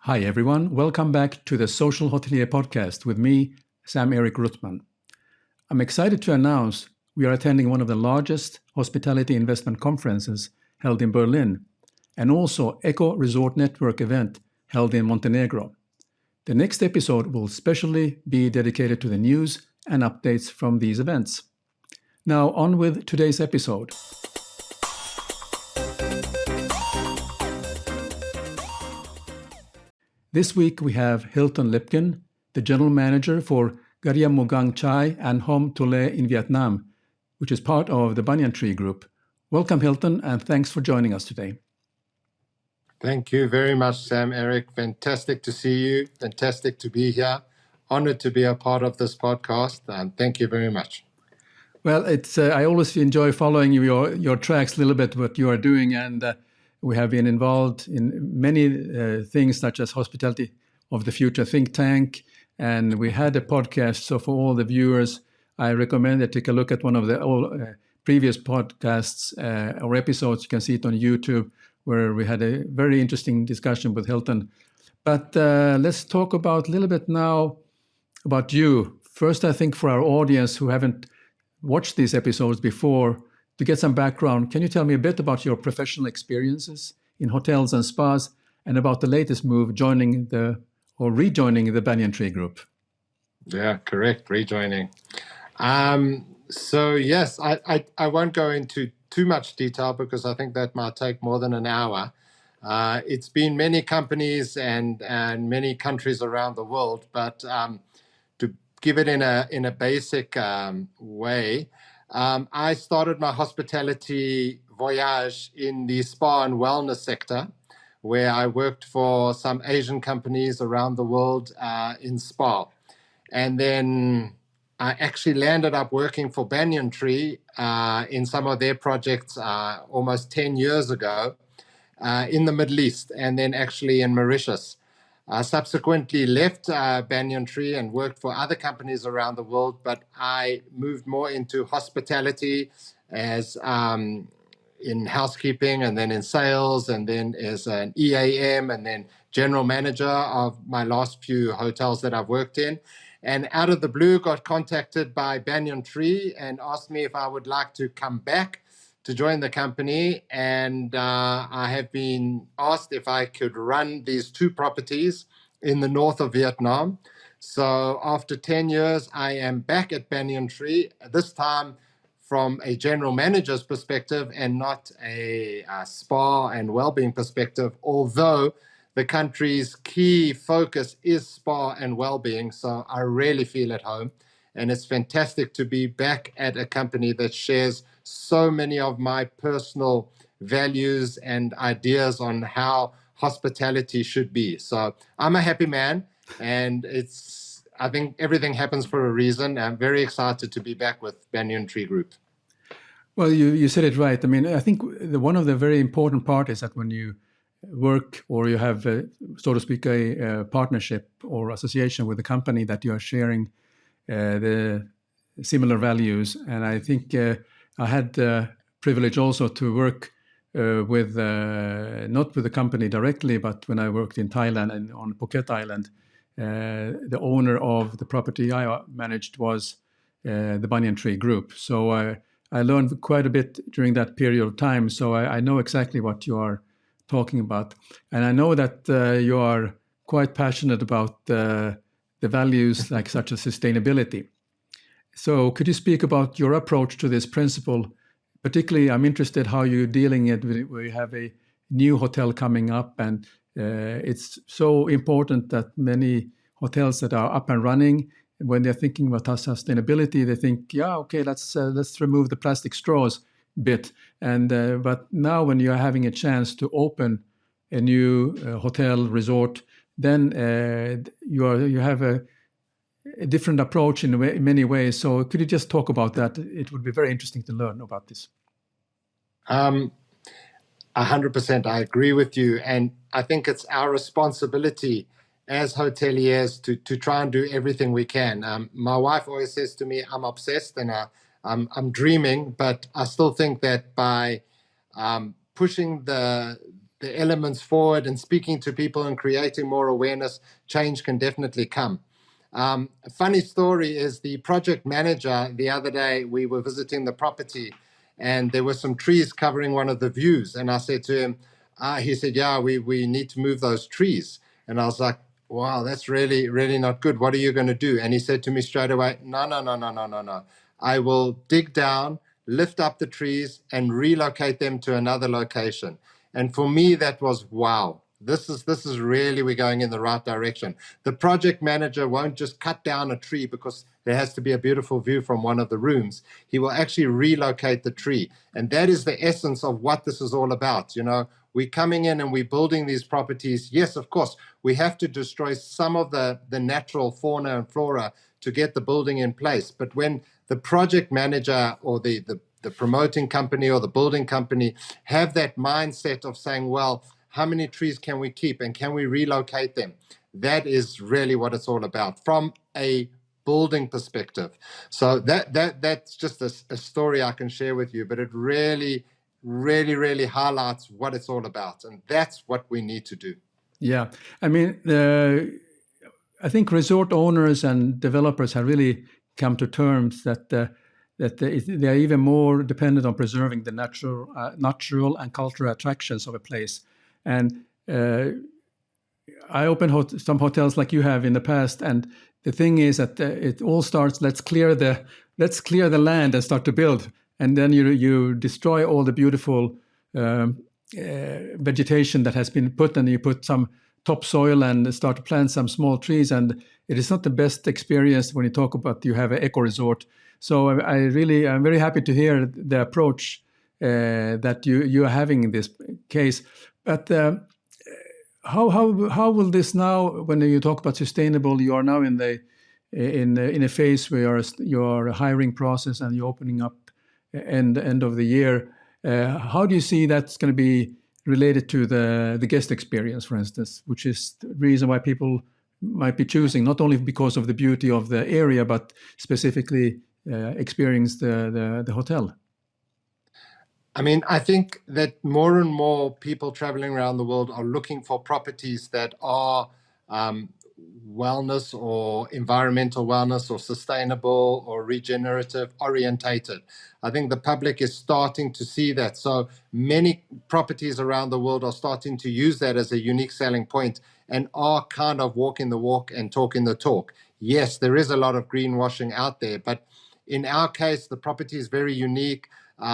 Hi, everyone. Welcome back to the Social Hotelier podcast with me, Sam-Erik. I'm excited to announce we are attending one of the largest hospitality investment conferences held in Berlin, and also Eco Resort Network event held in Montenegro. The next episode will specially be dedicated to the news and updates from these events. Now, on with today's episode. This week we have Hylton Lipkin, the General Manager for Garya Chai and Homm in Vietnam, which is part of the Banyan Tree Group. Welcome, Hylton, and thanks for joining us today. Thank you very much, Sam-Erik. Fantastic to see you. Fantastic to be here. Honored to be a part of this podcast, and thank you very much. Well, I always enjoy following your tracks a little bit, what you are doing, and we have been involved in many things such as Hospitality of the Future think tank, and we had a podcast. So for all the viewers, I recommend that take a look at one of the previous podcasts or episodes. You can see it on YouTube, where we had a very interesting discussion with Hylton. But let's talk about a little bit now about you. First, I think for our audience who haven't watched these episodes before, to get some background, can you tell me a bit about your professional experiences in hotels and spas and about the latest move rejoining the Banyan Tree Group? Yeah, correct, rejoining. So yes, I won't go into too much detail because I think that might take more than an hour. It's been many companies and many countries around the world, but to give it in a basic way, I started my hospitality voyage in the spa and wellness sector, where I worked for some Asian companies around the world in spa. And then I actually landed up working for Banyan Tree in some of their projects almost 10 years ago in the Middle East, and then actually in Mauritius. Subsequently left Banyan Tree and worked for other companies around the world, but I moved more into hospitality as in housekeeping, and then in sales, and then as an EAM, and then general manager of my last few hotels that I've worked in. And out of the blue, got contacted by Banyan Tree and asked me if I would like to come back to join the company, and I have been asked if I could run these two properties in the north of Vietnam. So after 10 years, I am back at Banyan Tree, this time from a general manager's perspective and not a spa and well-being perspective, although the country's key focus is spa and well-being, so I really feel at home. And it's fantastic to be back at a company that shares so many of my personal values and ideas on how hospitality should be. So I'm a happy man, and I think everything happens for a reason. I'm very excited to be back with Banyan Tree Group. Well, you said it right. I mean, I think one of the very important part is that when you work or you have, so to speak, a partnership or association with a company that you are sharing the similar values. And I think I had the privilege also to work with, not with the company directly, but when I worked in Thailand and on Phuket Island, the owner of the property I managed was the Banyan Tree Group. So I learned quite a bit during that period of time. So I know exactly what you are talking about. And I know that you are quite passionate about the values like such as sustainability. So could you speak about your approach to this principle? Particularly, I'm interested how you're dealing it where you have a new hotel coming up, and it's so important that many hotels that are up and running, when they're thinking about sustainability, they think, yeah, okay, let's remove the plastic straws bit. And but now when you're having a chance to open a new hotel resort, then you have a different approach in many ways. So could you just talk about that? It would be very interesting to learn about this. 100%, I agree with you. And I think it's our responsibility as hoteliers to try and do everything we can. My wife always says to me, I'm obsessed and I'm dreaming, but I still think that by pushing the the elements forward and speaking to people and creating more awareness, change can definitely come. A funny story is the project manager, the other day, we were visiting the property and there were some trees covering one of the views. And I said to him, he said, yeah, we need to move those trees. And I was like, wow, that's really, really not good. What are you going to do? And he said to me straight away, no, no, no, no, no, no, no. I will dig down, lift up the trees and relocate them to another location. And for me, that was, wow, this is really, we're going in the right direction. The project manager won't just cut down a tree because there has to be a beautiful view from one of the rooms. He will actually relocate the tree. And that is the essence of what this is all about. You know, we're coming in and we're building these properties. Yes, of course, we have to destroy some of the natural fauna and flora to get the building in place. But when the project manager or the promoting company or the building company have that mindset of saying, well, how many trees can we keep and can we relocate them? That is really what it's all about from a building perspective. So that's just a story I can share with you, but it really, really, really highlights what it's all about. And that's what we need to do. Yeah. I mean, I think resort owners and developers have really come to terms that they are even more dependent on preserving the natural and cultural attractions of a place. And I opened some hotels like you have in the past, and the thing is that it all starts. Let's clear the land and start to build, and then you destroy all the beautiful vegetation that has been put, and you put some topsoil and start to plant some small trees, and it is not the best experience when you talk about you have an eco resort. So I'm very happy to hear the approach that you are having in this case. But how will this now, when you talk about sustainable, you are now in a phase where your hiring process and you're opening up end of the year. How do you see that's going to be related to the guest experience, for instance, which is the reason why people might be choosing, not only because of the beauty of the area, but specifically experience the hotel? I mean, I think that more and more people traveling around the world are looking for properties that are wellness or environmental wellness or sustainable or regenerative orientated. I think the public is starting to see that. So many properties around the world are starting to use that as a unique selling point and are kind of walking the walk and talking the talk. Yes, there is a lot of greenwashing out there, but in our case, the property is very unique.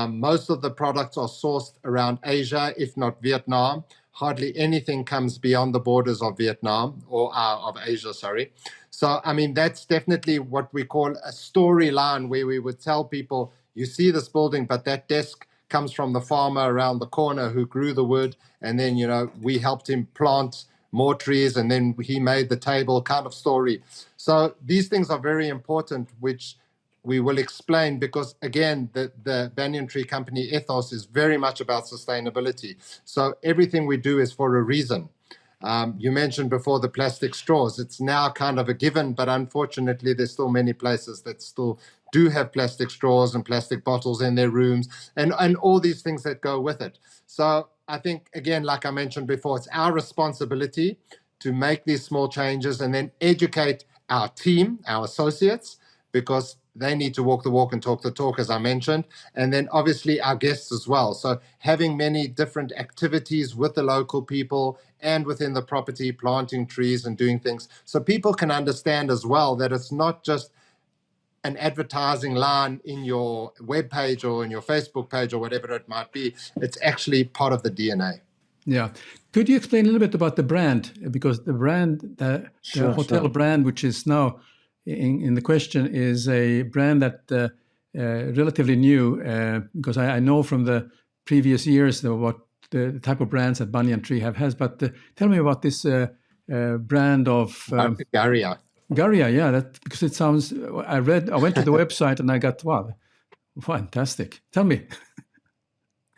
Most of the products are sourced around Asia, if not Vietnam. Hardly anything comes beyond the borders of Vietnam or of Asia, sorry. So, I mean, that's definitely what we call a storyline where we would tell people, you see this building, but that desk comes from the farmer around the corner who grew the wood. And then, you know, we helped him plant more trees and then he made the table kind of story. So these things are very important, which we will explain because, again, the Banyan Tree Company ethos is very much about sustainability. So everything we do is for a reason. You mentioned before the plastic straws. It's now kind of a given, but unfortunately, there's still many places that still do have plastic straws and plastic bottles in their rooms and all these things that go with it. So I think, again, like I mentioned before, it's our responsibility to make these small changes and then educate our team, our associates, because they need to walk the walk and talk the talk, as I mentioned, and then obviously our guests as well. So having many different activities with the local people and within the property, planting trees and doing things, so people can understand as well that it's not just an advertising line in your web page or in your Facebook page or whatever it might be. It's actually part of the DNA. Yeah. Could you explain a little bit about the brand? Because the brand, the hotel brand, which is now in the question, is a brand that relatively new, because I know from the previous years what the type of brands that Banyan Tree has. But tell me about this brand of Garya. Garya, yeah, because it sounds. I went to the website and I got, wow, fantastic. Tell me.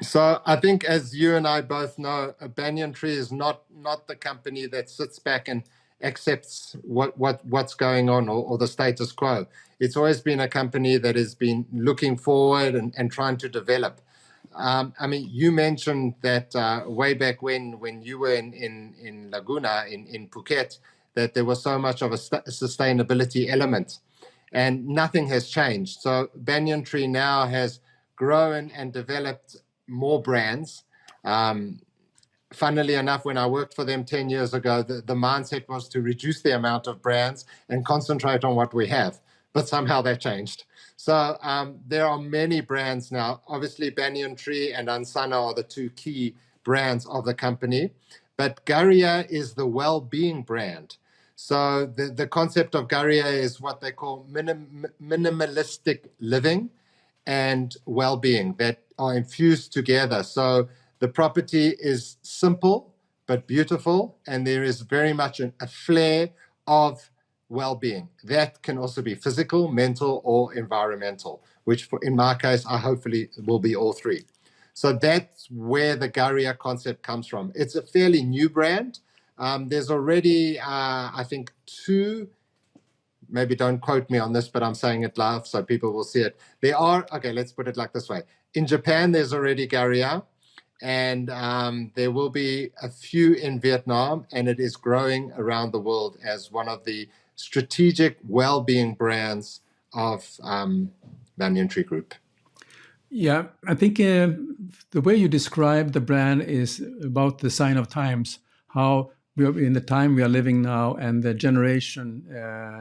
So I think, as you and I both know, Banyan Tree is not the company that sits back and accepts what's going on or the status quo. It's always been a company that has been looking forward and trying to develop. I mean, you mentioned that way back when you were in Laguna, in Phuket, that there was so much of a sustainability element, and nothing has changed. So Banyan Tree now has grown and developed more brands. Funnily enough, when I worked for them 10 years ago, the mindset was to reduce the amount of brands and concentrate on what we have. But somehow that changed. So there are many brands now. Obviously, Banyan Tree and Ansana are the two key brands of the company. But Garya is the well-being brand. So the concept of Garya is what they call minimalistic living and well-being that are infused together. So the property is simple but beautiful, and there is very much a flair of well-being. That can also be physical, mental, or environmental, which in my case, I hopefully will be all three. So that's where the Garya concept comes from. It's a fairly new brand. There's already, I think, two, maybe don't quote me on this, but I'm saying it live so people will see it. There are, okay, let's put it like this way. In Japan, there's already Garya, and there will be a few in Vietnam, and it is growing around the world as one of the strategic well-being brands of Banyan Tree Group. Yeah, I think the way you describe the brand is about the sign of times, how we are in the time we are living now and the generation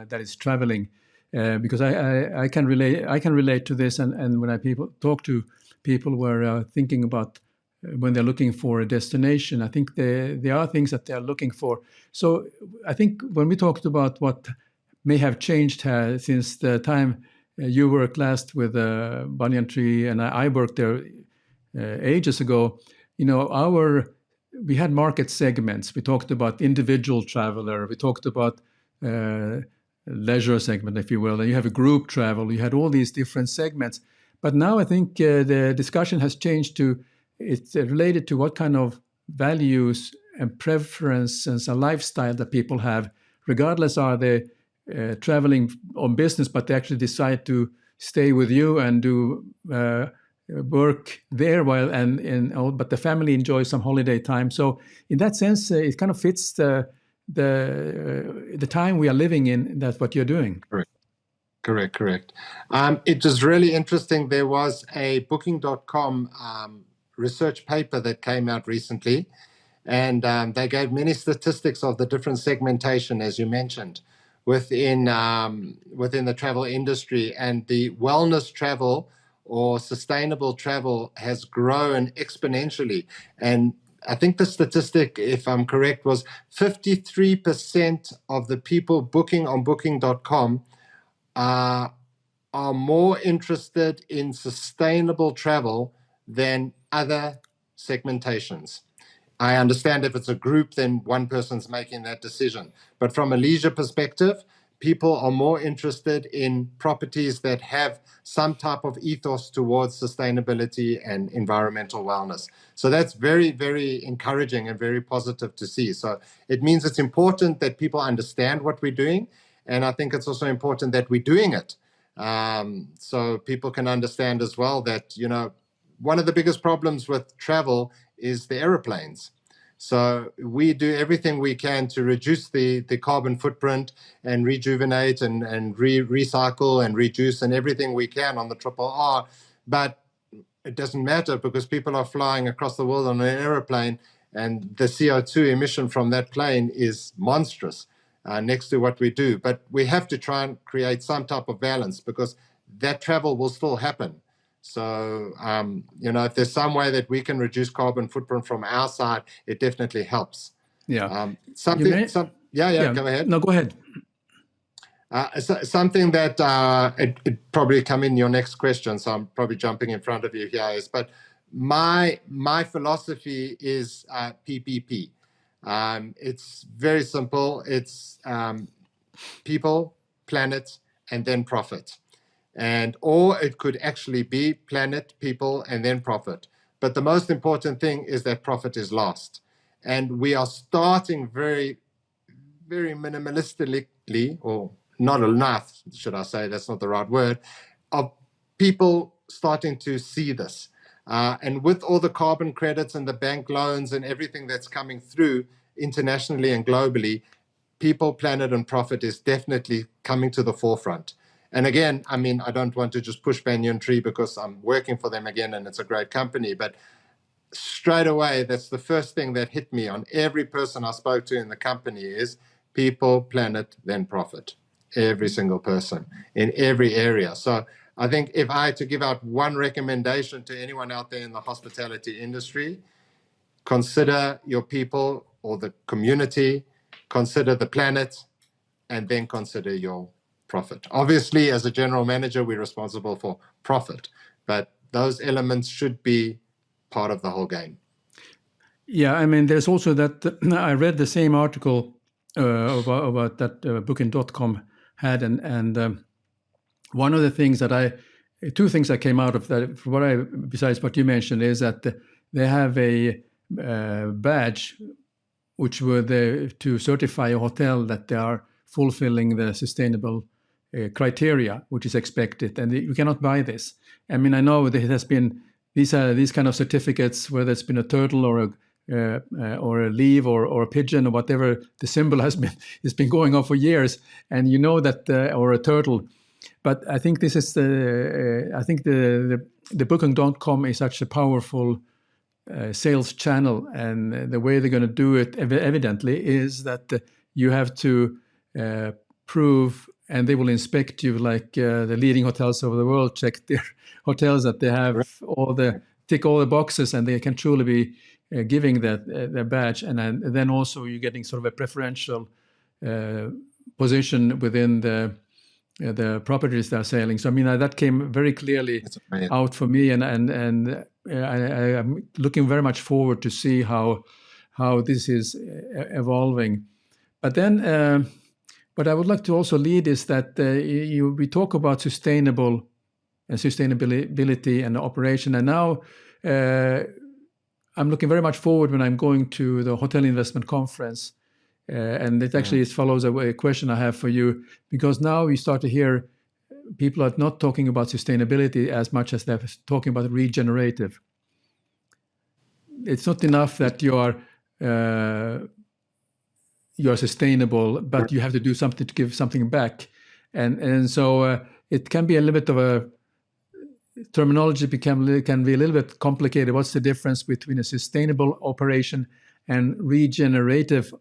that is traveling. Because I can relate to this, and when I talk to people who are thinking about when they're looking for a destination, I think there are things that they're looking for. So I think when we talked about what may have changed since the time you worked last with Banyan Tree, and I worked there ages ago. You know, we had market segments. We talked about individual traveler. We talked about leisure segment, if you will. And you have a group travel. You had all these different segments. But now I think the discussion has changed to it's related to what kind of values and preferences and lifestyle that people have, regardless are they traveling on business, but they actually decide to stay with you and do work there but the family enjoys some holiday time. So in that sense, it kind of fits the time we are living in. That's what you're doing. Correct. It was really interesting. There was a Booking.com research paper that came out recently, and they gave many statistics of the different segmentation, as you mentioned, within the travel industry, and the wellness travel or sustainable travel has grown exponentially. And I think the statistic, if I'm correct, was 53% of the people booking on Booking.com are more interested in sustainable travel than other segmentations. I understand if it's a group, then one person's making that decision. But from a leisure perspective, people are more interested in properties that have some type of ethos towards sustainability and environmental wellness. So that's very, very encouraging and very positive to see. So it means it's important that people understand what we're doing. And I think it's also important that we're doing it. So people can understand as well that, you know, one of the biggest problems with travel is the aeroplanes. So we do everything we can to reduce the carbon footprint and rejuvenate and recycle and reduce and everything we can on the RRR. But it doesn't matter because people are flying across the world on an aeroplane, and the CO2 emission from that plane is monstrous next to what we do. But we have to try and create some type of balance because that travel will still happen. So, you know, if there's some way that we can reduce carbon footprint from our side, it definitely helps. Yeah. Go ahead. No, go ahead. Something that it probably come in your next question, so I'm probably jumping in front of you here, but my philosophy is PPP. It's very simple. It's people, planet, and then profit. Or it could actually be planet, people, and then profit. But the most important thing is that profit is last. And we are starting very, very minimalistically, or not enough, should I say, that's not the right word, of people starting to see this. And with all the carbon credits and the bank loans and everything that's coming through internationally and globally, people, planet, and profit is definitely coming to the forefront. And again, I mean, I don't want to just push Banyan Tree because I'm working for them again and it's a great company, but straight away, that's the first thing that hit me on every person I spoke to in the company is people, planet, then profit. Every single person in every area. So I think if I had to give out one recommendation to anyone out there in the hospitality industry, consider your people or the community, consider the planet, and then consider your profit. Obviously, as a general manager, we're responsible for profit, but those elements should be part of the whole game. Yeah, I mean, there's also that I read the same article about that Booking.com had, and one of the things that two things that came out of that, besides what you mentioned, is that they have a badge which were there to certify a hotel that they are fulfilling the sustainable criteria, which is expected, and you cannot buy this. I mean, I know there has been these kind of certificates, whether it's been a turtle or a leaf or a pigeon or whatever the symbol has been, it's been going on for years, and you know that or a turtle. But I think this is the Booking.com is such a powerful sales channel, and the way they're going to do it evidently is that you have to prove, and they will inspect you like the leading hotels over the world check their hotels that they have tick all the boxes, and they can truly be giving that badge, and then also you're getting sort of a preferential position within the properties they're selling. So I mean that came very clearly out for me, and I'm looking very much forward to see how this is evolving. But then, what I would like to also lead is that we talk about sustainability and operation, and now I'm looking very much forward when I'm going to the Hotel Investment Conference. And it actually follows a question I have for you, because now we start to hear people are not talking about sustainability as much as they're talking about regenerative. It's not enough that you are sustainable, but you have to do something to give something back, and so it can be a little bit of a terminology can be a little bit complicated. What's the difference between a sustainable operation and regenerative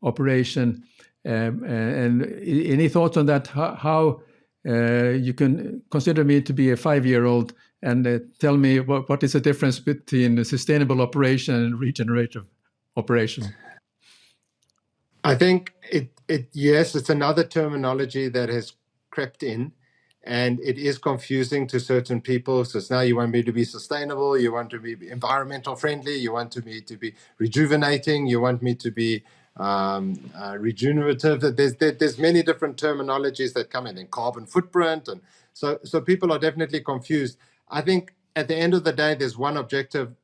operation, and any thoughts on that? How you can consider me to be a 5-year-old and tell me what is the difference between a sustainable operation and regenerative operation? I think yes, it's another terminology that has crept in, and it is confusing to certain people. So now you want me to be sustainable, you want to be environmental friendly, you want me to be rejuvenating, you want me to be regenerative. There's many different terminologies that come in, and carbon footprint, and so people are definitely confused. I think at the end of the day, there's one objective,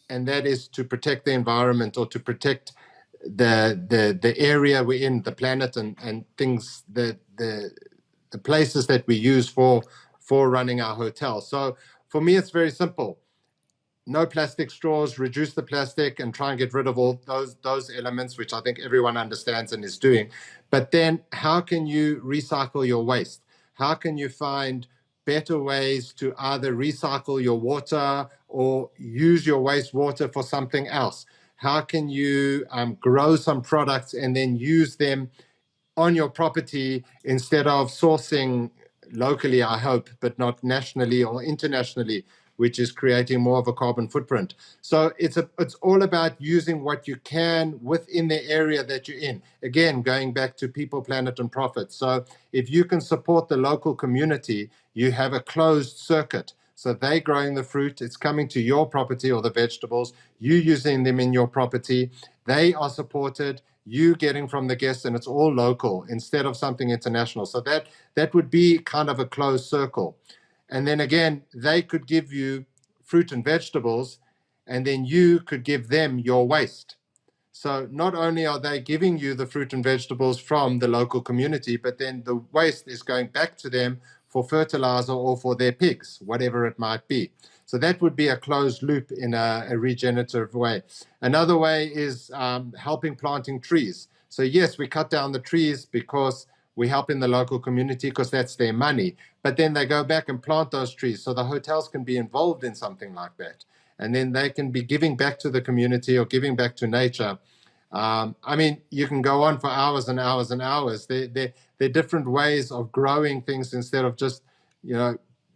and that is to protect the environment, or to protect the area we're in, the planet, and things, the places that we use for running our hotel. So for me, it's very simple. No plastic straws, reduce the plastic, and try and get rid of all those elements, which I think everyone understands and is doing. But then how can you recycle your waste? How can you find better ways to either recycle your water or use your wastewater for something else? How can you grow some products and then use them on your property instead of sourcing locally, I hope, but not nationally or internationally, which is creating more of a carbon footprint. So it's all about using what you can within the area that you're in. Again, going back to people, planet, and profit. So if you can support the local community, you have a closed circuit. So they growing the fruit, it's coming to your property, or the vegetables, you using them in your property, they are supported, you getting from the guests, and it's all local instead of something international. So that would be kind of a closed circle. And then again, they could give you fruit and vegetables, and then you could give them your waste. So not only are they giving you the fruit and vegetables from the local community, but then the waste is going back to them for fertilizer or for their pigs, whatever it might be. So that would be a closed loop in a regenerative way. Another way is helping planting trees. So yes, we cut down the trees because we help in the local community because that's their money. But then they go back and plant those trees. So the hotels can be involved in something like that. And then they can be giving back to the community or giving back to nature. I mean, you can go on for hours and hours and hours. There are different ways of growing things instead of just,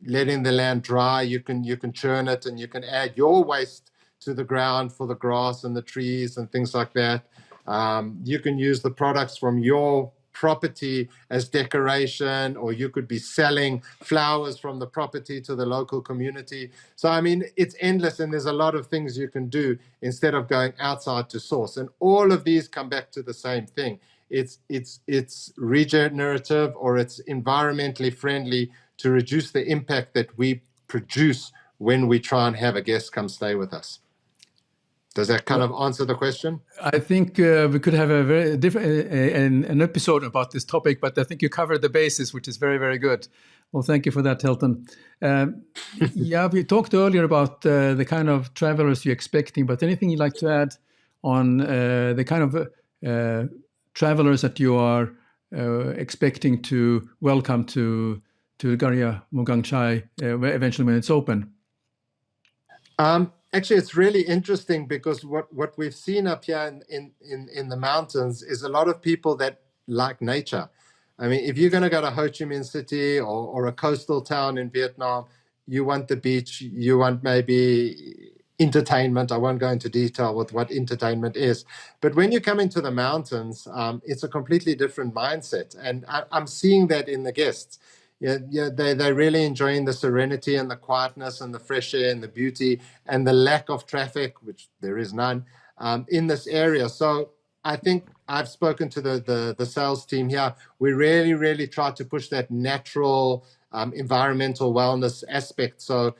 letting the land dry. You can churn it and you can add your waste to the ground for the grass and the trees and things like that. You can use the products from your property as decoration, or you could be selling flowers from the property to the local community. So, I mean, it's endless, and there's a lot of things you can do instead of going outside to source. And all of these come back to the same thing. It's regenerative, or it's environmentally friendly to reduce the impact that we produce when we try and have a guest come stay with us. Does that kind of answer the question? I think we could have a very different an episode about this topic, but I think you covered the basis, which is very, very good. Well, thank you for that, Hylton. Yeah, we talked earlier about the kind of travelers you're expecting, but anything you'd like to add on the kind of travelers that you are expecting to welcome to Garya Mugang Chai eventually when it's open? Actually, it's really interesting because what we've seen up here in the mountains is a lot of people that like nature. I mean, if you're going to go to Ho Chi Minh City or a coastal town in Vietnam, you want the beach, you want maybe entertainment. I won't go into detail with what entertainment is. But when you come into the mountains, it's a completely different mindset. And I'm seeing that in the guests. Yeah, they're really enjoying the serenity and the quietness and the fresh air and the beauty and the lack of traffic, which there is none, in this area. So I think I've spoken to the sales team here. We really, really try to push that natural environmental wellness aspect. So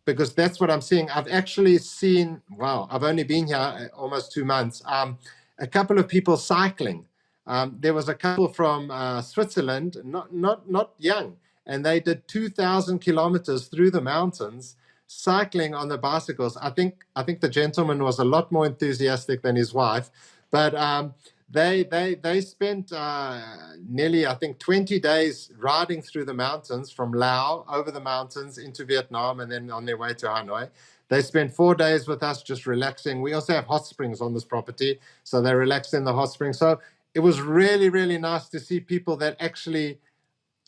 because that's what I'm seeing. I've actually seen, wow, I've only been here almost 2 months, a couple of people cycling. There was a couple from Switzerland, not young, and they did 2,000 kilometers through the mountains cycling on the bicycles. I think the gentleman was a lot more enthusiastic than his wife, but they spent nearly, I think, 20 days riding through the mountains from Laos over the mountains into Vietnam and then on their way to Hanoi. They spent 4 days with us just relaxing. We also have hot springs on this property, so they relaxed in the hot springs. So it was really, really nice to see people that actually,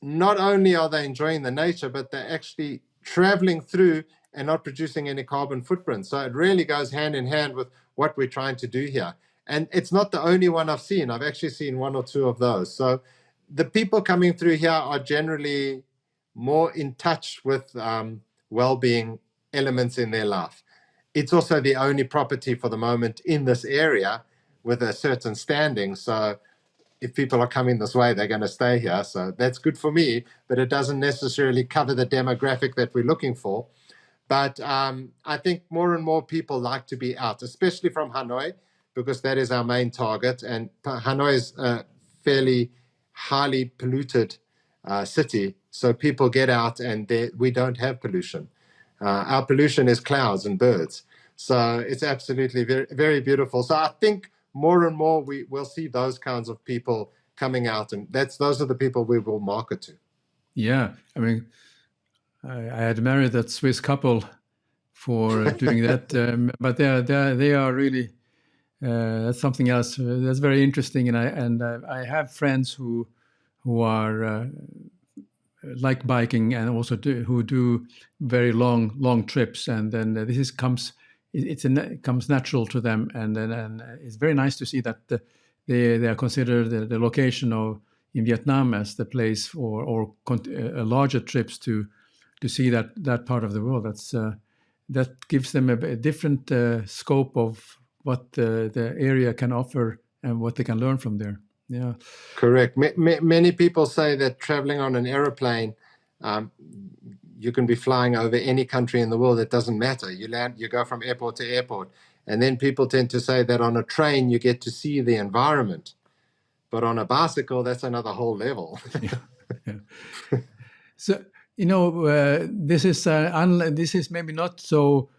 not only are they enjoying the nature, but they're actually traveling through and not producing any carbon footprint. So it really goes hand in hand with what we're trying to do here. And it's not the only one I've seen. I've actually seen 1 or 2 of those. So the people coming through here are generally more in touch with well-being elements in their life. It's also the only property for the moment in this area with a certain standing. So if people are coming this way, they're going to stay here. So that's good for me, but it doesn't necessarily cover the demographic that we're looking for. But I think more and more people like to be out, especially from Hanoi, because that is our main target. And Hanoi is a fairly highly polluted city. So people get out and we don't have pollution. Our pollution is clouds and birds. So it's absolutely very, very beautiful. So I think more and more we will see those kinds of people coming out. And those are the people we will market to. Yeah. I mean, I had married that Swiss couple for doing that. But they are really... that's something else. That's very interesting, and I have friends who are like biking and also who do very long trips, and then this comes natural to them, and it's very nice to see that they are considered the location in Vietnam as the place or larger trips to see that part of the world. That gives them a different scope of what the area can offer and what they can learn from there. Yeah, correct. Many people say that traveling on an aeroplane, you can be flying over any country in the world. It doesn't matter. You land, you go from airport to airport, and then people tend to say that on a train you get to see the environment, but on a bicycle that's another whole level. Yeah. So This is maybe not so.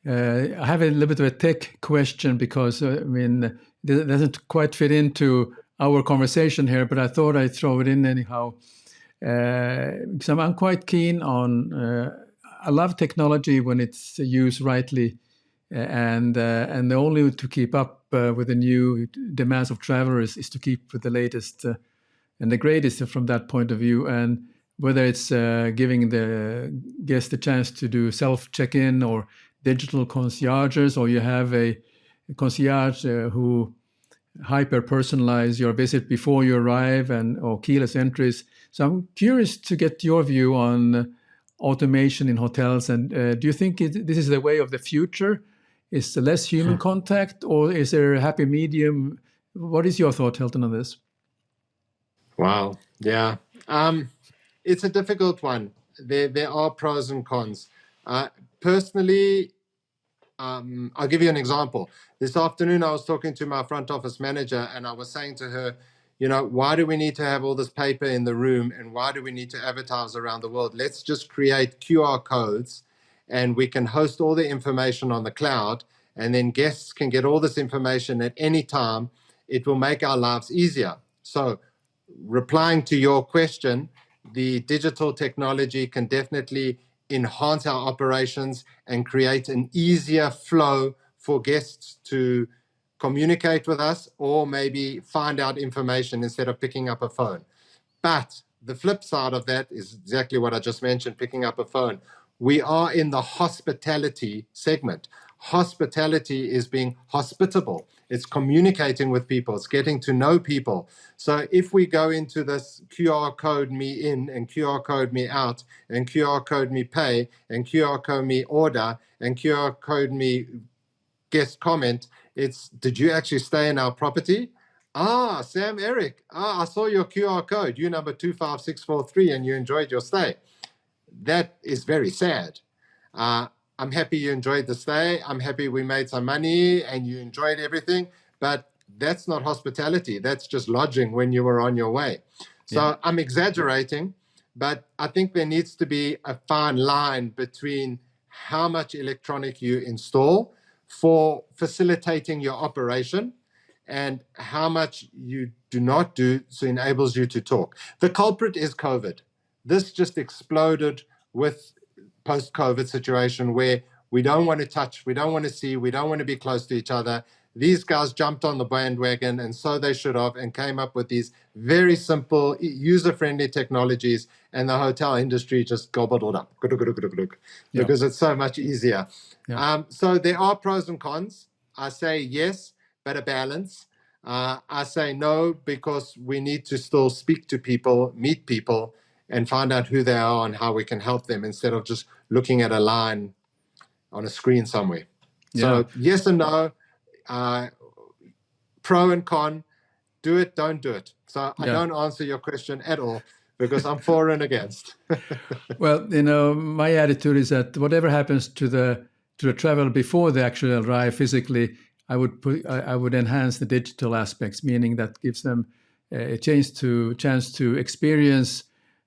I have a little bit of a tech question because I mean it doesn't quite fit into our conversation here, but I thought I'd throw it in anyhow. Because I'm quite keen on. I love technology when it's used rightly, and the only way to keep up with the new demands of travelers is to keep with the latest and the greatest from that point of view. And whether it's giving the guest a chance to do self check-in or digital concierges, or you have a concierge who hyper personalize your visit before you arrive, or keyless entries. So I'm curious to get your view on automation in hotels. And do you think this is the way of the future? Is less human contact, or is there a happy medium? What is your thought, Hylton, on this? Wow. Yeah. It's a difficult one. There are pros and cons. Personally, I'll give you an example. This afternoon, I was talking to my front office manager, and I was saying to her, why do we need to have all this paper in the room, and why do we need to advertise around the world? Let's just create QR codes, and we can host all the information on the cloud, and then guests can get all this information at any time. It will make our lives easier. So, replying to your question, the digital technology can definitely enhance our operations and create an easier flow for guests to communicate with us, or maybe find out information instead of picking up a phone. But the flip side of that is exactly what I just mentioned, picking up a phone. We are in the hospitality segment. Hospitality is being hospitable. It's communicating with people. It's getting to know people. So if we go into this QR code me in and QR code me out and QR code me pay and QR code me order and QR code me guest comment, it's, did you actually stay in our property? Sam-Erik, I saw your QR code, you number 25643, and you enjoyed your stay. That is very sad. I'm happy you enjoyed the stay. I'm happy we made some money and you enjoyed everything, but that's not hospitality. That's just lodging when you were on your way. So I'm exaggerating, but I think there needs to be a fine line between how much electronic you install for facilitating your operation and how much you do not do, so enables you to talk. The culprit is COVID. This just exploded with post-COVID situation where we don't want to touch, we don't want to see, we don't want to be close to each other. These guys jumped on the bandwagon, and so they should have, and came up with these very simple, user-friendly technologies, and the hotel industry just gobbled it up because it's so much easier. So there are pros and cons. I say yes, but a balance. I say no, because we need to still speak to people, meet people, and find out who they are and how we can help them, instead of just looking at a line on a screen somewhere. So yes and no, pro and con, do it, don't do it. So I don't answer your question at all, because I'm for and against. Well, my attitude is that whatever happens to the travel before they actually arrive physically, I would enhance the digital aspects, meaning that gives them a chance to experience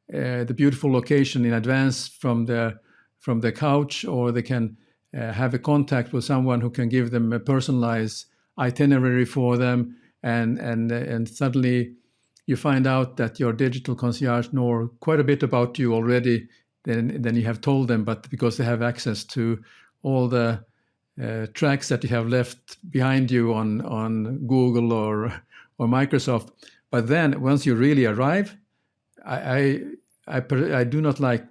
the beautiful location in advance from the couch, or they can have a contact with someone who can give them a personalized itinerary for them, and suddenly you find out that your digital concierge know quite a bit about you already than you have told them, but because they have access to all the tracks that you have left behind you on Google or Microsoft. But then once you really arrive, I do not like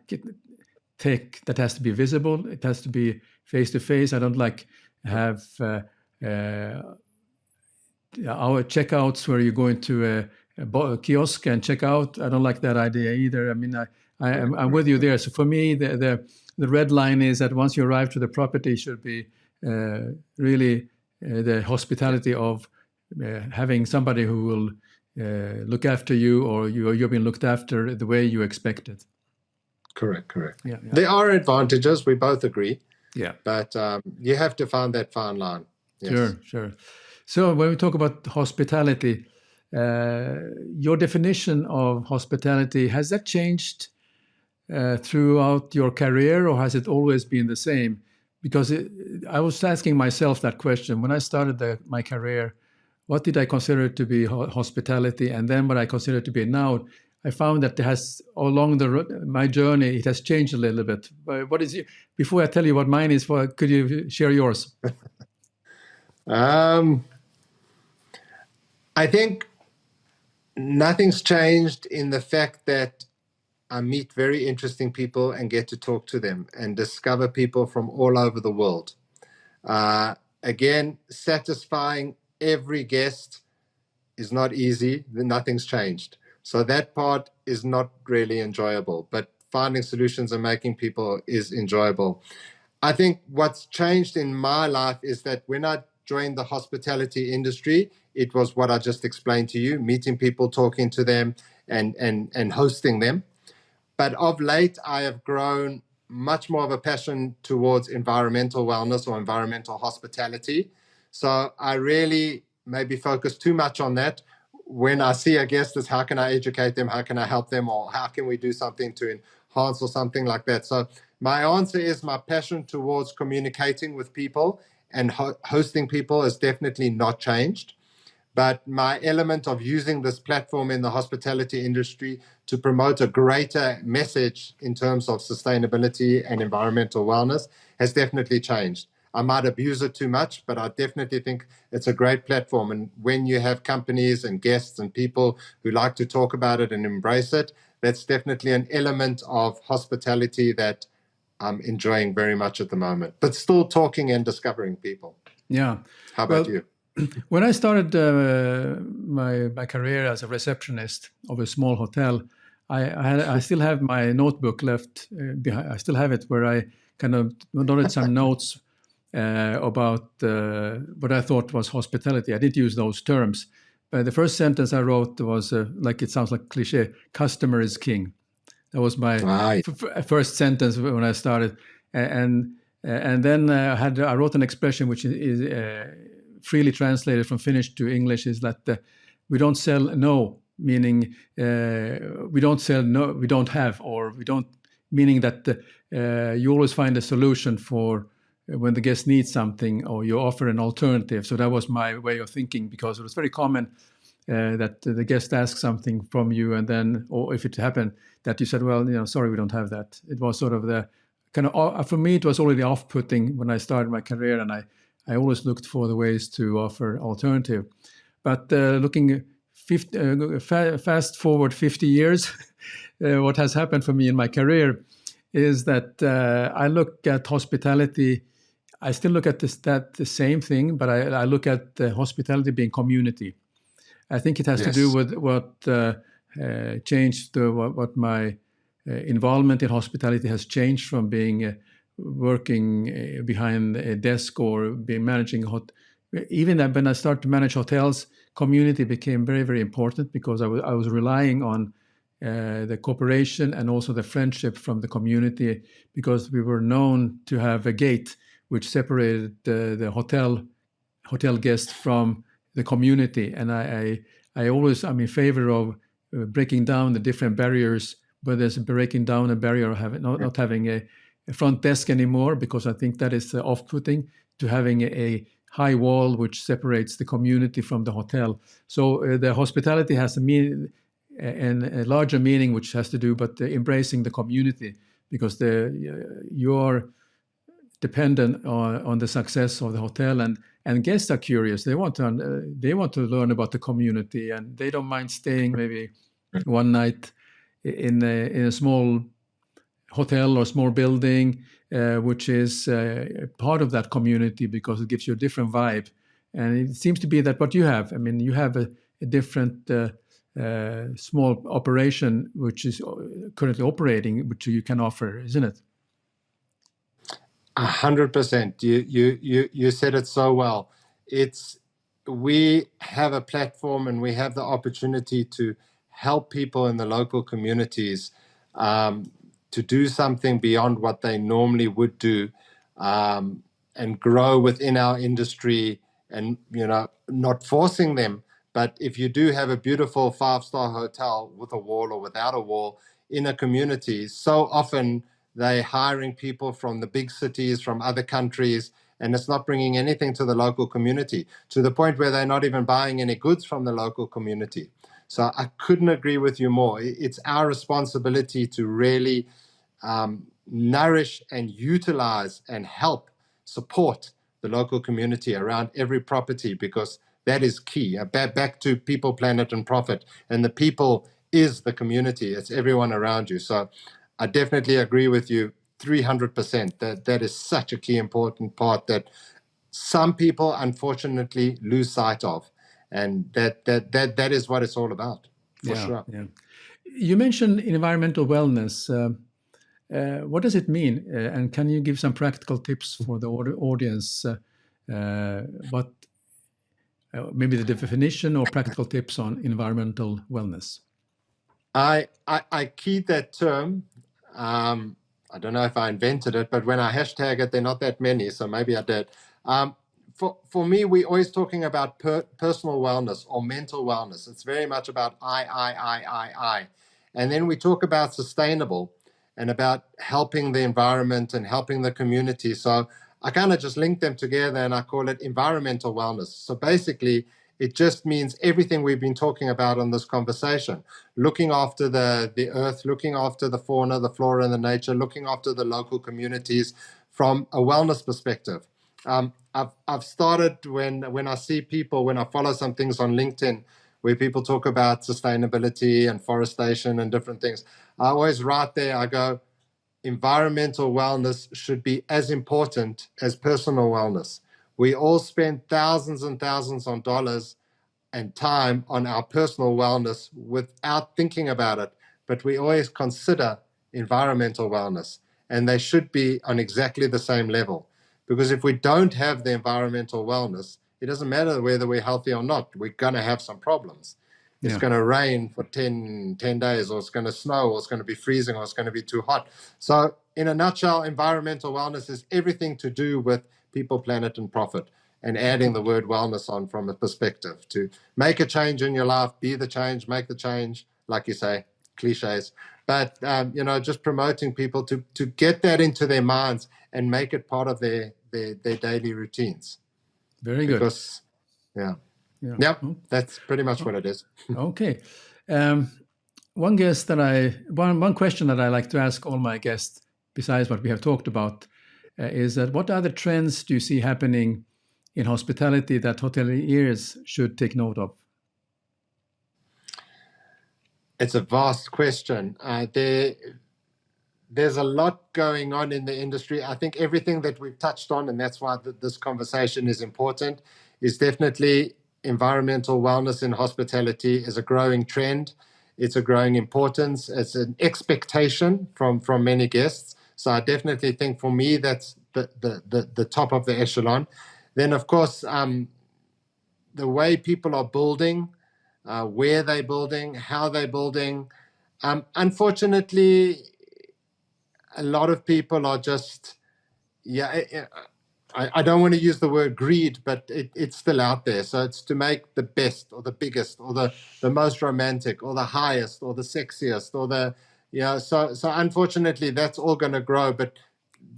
tech that has to be visible. It has to be face to face. I don't like have our checkouts where you go into a kiosk and check out. I don't like that idea either. I mean, I'm with you there. So for me, the red line is that once you arrive to the property, should be really the hospitality of having somebody who will look after you, or you've been looked after the way you expected. Correct. Yeah. There are advantages, we both agree. Yeah. But you have to find that fine line. Yes. Sure. So when we talk about hospitality, your definition of hospitality, has that changed throughout your career, or has it always been the same? Because I was asking myself that question when I started my career. What did I consider to be hospitality, and then what I consider to be now? I found that it has along my journey it has changed a little bit. What is it? Before I tell you what mine is, could you share yours? I think nothing's changed in the fact that I meet very interesting people and get to talk to them and discover people from all over the world. Again, satisfying every guest is not easy. Nothing's changed. So that part is not really enjoyable, but finding solutions and making people is enjoyable. I think what's changed in my life is that when I joined the hospitality industry, it was what I just explained to you, meeting people, talking to them, and hosting them. But of late, I have grown much more of a passion towards environmental wellness or environmental hospitality. So I really maybe focus too much on that. When I see a guest, is how can I educate them? How can I help them? Or how can we do something to enhance or something like that? So my answer is my passion towards communicating with people and hosting people has definitely not changed. But my element of using this platform in the hospitality industry to promote a greater message in terms of sustainability and environmental wellness has definitely changed. I might abuse it too much, but I definitely think it's a great platform. And when you have companies and guests and people who like to talk about it and embrace it, that's definitely an element of hospitality that I'm enjoying very much at the moment, but still talking and discovering people. Yeah. How about you? When I started my career as a receptionist of a small hotel, I still have my notebook left behind. I still have it where I kind of noted some notes about what I thought was hospitality. I didn't use those terms. But the first sentence I wrote was, like it sounds like cliche, customer is king. That was my first sentence when I started. And then I wrote an expression which is freely translated from Finnish to English, is that we don't sell no, meaning we don't sell no, we don't have, or we don't, meaning that you always find a solution for when the guest needs something, or you offer an alternative. So that was my way of thinking, because it was very common that the guest asks something from you, and then, or if it happened that you said, well, sorry, we don't have that. It was sort of the kind of, for me, it was already off-putting when I started my career, and I always looked for the ways to offer alternative. But looking fast forward 50 years, what has happened for me in my career is that I look at hospitality. I still look at the same thing, but I look at hospitality being community. I think it has to do with what changed, what my involvement in hospitality has changed from being working behind a desk or being managing even when I started to manage hotels, community became very, very important, because I was relying on the cooperation and also the friendship from the community, because we were known to have a gate which separated the hotel guests from the community. And I'm in favor of breaking down the different barriers, whether there's breaking down a barrier or not having a front desk anymore, because I think that is off-putting, to having a high wall which separates the community from the hotel. So the hospitality has a larger meaning, which has to do with embracing the community, because you're dependent on the success of the hotel, and guests are curious. They want to learn about the community, and they don't mind staying maybe one night in a small hotel or small building, which is part of that community, because it gives you a different vibe. And it seems to be that what you have, you have a different small operation which is currently operating, which you can offer, isn't it? 100%. You said it so well. We have a platform and we have the opportunity to help people in the local communities to do something beyond what they normally would do, and grow within our industry, and not forcing them. But if you do have a beautiful 5-star hotel with a wall or without a wall, in a community, so often they're hiring people from the big cities, from other countries, and it's not bringing anything to the local community, to the point where they're not even buying any goods from the local community. So I couldn't agree with you more. It's our responsibility to really nourish and utilize and help support the local community around every property, because that is key. Back to people, planet, and profit. And the people is the community. It's everyone around you. So I definitely agree with you 300%. That is such a key important part that some people unfortunately lose sight of. And that is what it's all about, for sure. Yeah. You mentioned environmental wellness. What does it mean? And can you give some practical tips for the audience? What maybe the definition or practical tips on environmental wellness? I keyed that term. I don't know if I invented it, but when I hashtag it, they're not that many, so maybe I did. For me, we're always talking about personal wellness or mental wellness. It's very much about I. And then we talk about sustainable and about helping the environment and helping the community. So I kind of just link them together and I call it environmental wellness. So basically, it just means everything we've been talking about on this conversation: looking after the earth, looking after the fauna, the flora, and the nature, looking after the local communities from a wellness perspective. I've started when I see people, when I follow some things on LinkedIn where people talk about sustainability and forestation and different things, I always write there, I go, environmental wellness should be as important as personal wellness. We all spend thousands and thousands of dollars and time on our personal wellness without thinking about it, but we always consider environmental wellness, and they should be on exactly the same level. Because if we don't have the environmental wellness, it doesn't matter whether we're healthy or not, we're going to have some problems. It's going to rain for 10 days, or it's going to snow, or it's going to be freezing, or it's going to be too hot. So in a nutshell, environmental wellness is everything to do with people, planet, and profit, and adding the word wellness on from a perspective to make a change in your life, be the change, make the change, like you say, cliches. But, just promoting people to get that into their minds and make it part of their daily routines. Very good. Because, that's pretty much what it is. Okay. One question that I like to ask all my guests, besides what we have talked about, is that what other trends do you see happening in hospitality that hoteliers should take note of? It's a vast question. There's a lot going on in the industry. I think everything that we've touched on, and that's why this conversation is important, is definitely environmental wellness in hospitality is a growing trend. It's a growing importance. It's an expectation from many guests. So I definitely think for me, that's the top of the echelon. Then, of course, the way people are building, where they're building, how they're building. Unfortunately, a lot of people are just, I don't want to use the word greed, but it's still out there. So it's to make the best or the biggest or the most romantic or the highest or the sexiest or so unfortunately that's all going to grow, but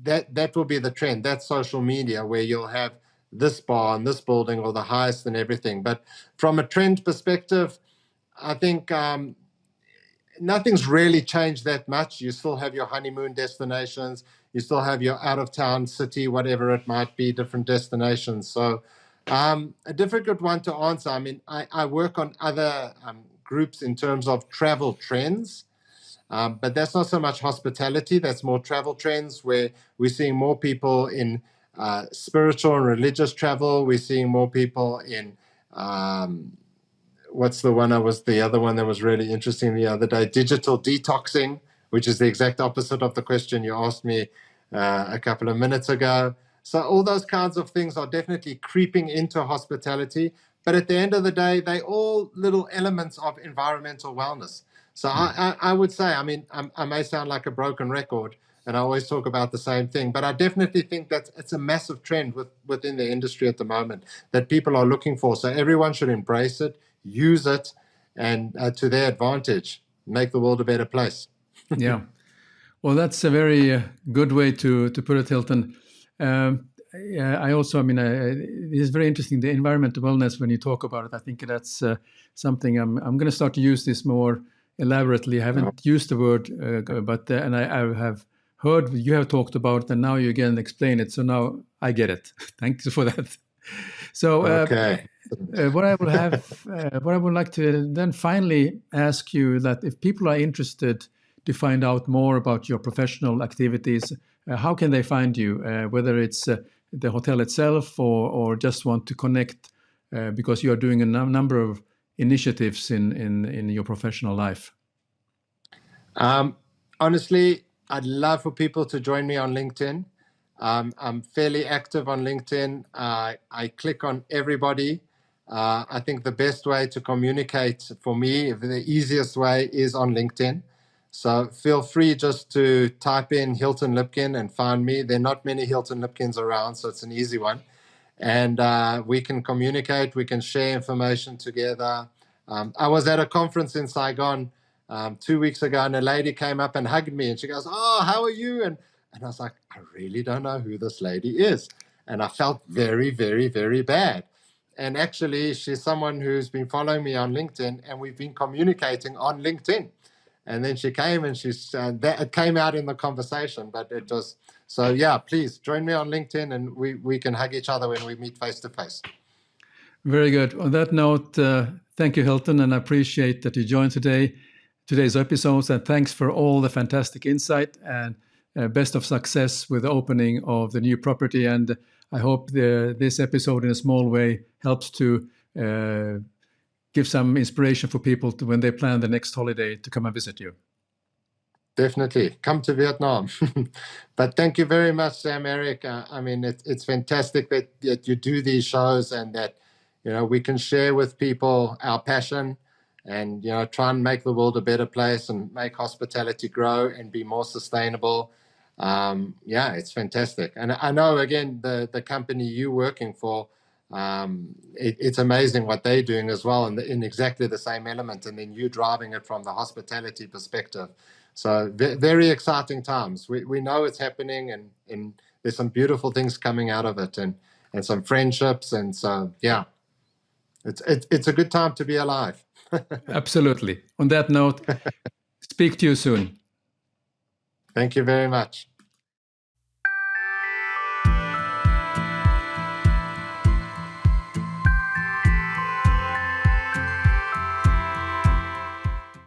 that will be the trend. That's social media, where you'll have this bar and this building or the highest and everything. But from a trend perspective, I think nothing's really changed that much. You still have your honeymoon destinations. You still have your out-of-town city, whatever it might be, different destinations. So a difficult one to answer. I mean, I work on other groups in terms of travel trends, but that's not so much hospitality. That's more travel trends, where we're seeing more people in spiritual and religious travel. We're seeing more people in what's the other one that was really interesting the other day? Digital detoxing, which is the exact opposite of the question you asked me a couple of minutes ago. So all those kinds of things are definitely creeping into hospitality. But at the end of the day, they all little elements of environmental wellness. So I would say, I mean, I may sound like a broken record, and I always talk about the same thing, but I definitely think that it's a massive trend within the industry at the moment that people are looking for. So everyone should embrace it, use it, and to their advantage, make the world a better place. Yeah. Well, that's a very good way to put it, Hylton. Yeah, I also, I mean, it is very interesting, the environmental wellness, when you talk about it. I think that's something I'm going to start to use this more elaborately. I haven't used the word, but and I have heard you have talked about it, and now you again explain it. So now I get it. Thank you for that. So Okay. what I would like to then finally ask you, that if people are interested to find out more about your professional activities, how can they find you? Whether it's the hotel itself, or just want to connect because you are doing a number of initiatives in your professional life. Honestly, I'd love for people to join me on LinkedIn. I'm fairly active on LinkedIn. I click on everybody. I think the best way to communicate for me, the easiest way, is on LinkedIn. So feel free just to type in Hylton Lipkin and find me. There are not many Hylton Lipkins around, so it's an easy one. And we can communicate, we can share information together. I was at a conference in Saigon 2 weeks ago, and a lady came up and hugged me, and she goes, "Oh, how are you?" And I was like, I really don't know who this lady is. And I felt very, very, very bad. And actually, she's someone who's been following me on LinkedIn, and we've been communicating on LinkedIn. And then she came, and it came out in the conversation, but it was, so yeah, please join me on LinkedIn, and we can hug each other when we meet face to face. Very good. On that note, thank you, Hylton, and I appreciate that you joined today's episodes, and thanks for all the fantastic insight, and best of success with the opening of the new property. And I hope this episode in a small way helps to give some inspiration for people when they plan the next holiday to come and visit you. Definitely come to Vietnam. But thank you very much, Sam-Erik. I mean, it's fantastic that you do these shows, and that we can share with people our passion, and try and make the world a better place, and make hospitality grow and be more sustainable. Yeah, it's fantastic. And I know, again, the company you're working for, it's amazing what they're doing as well, in exactly the same element, and then you driving it from the hospitality perspective. So very exciting times. We know it's happening, and there's some beautiful things coming out of it, and some friendships. And so, yeah, it's a good time to be alive. Absolutely. On that note, speak to you soon. Thank you very much.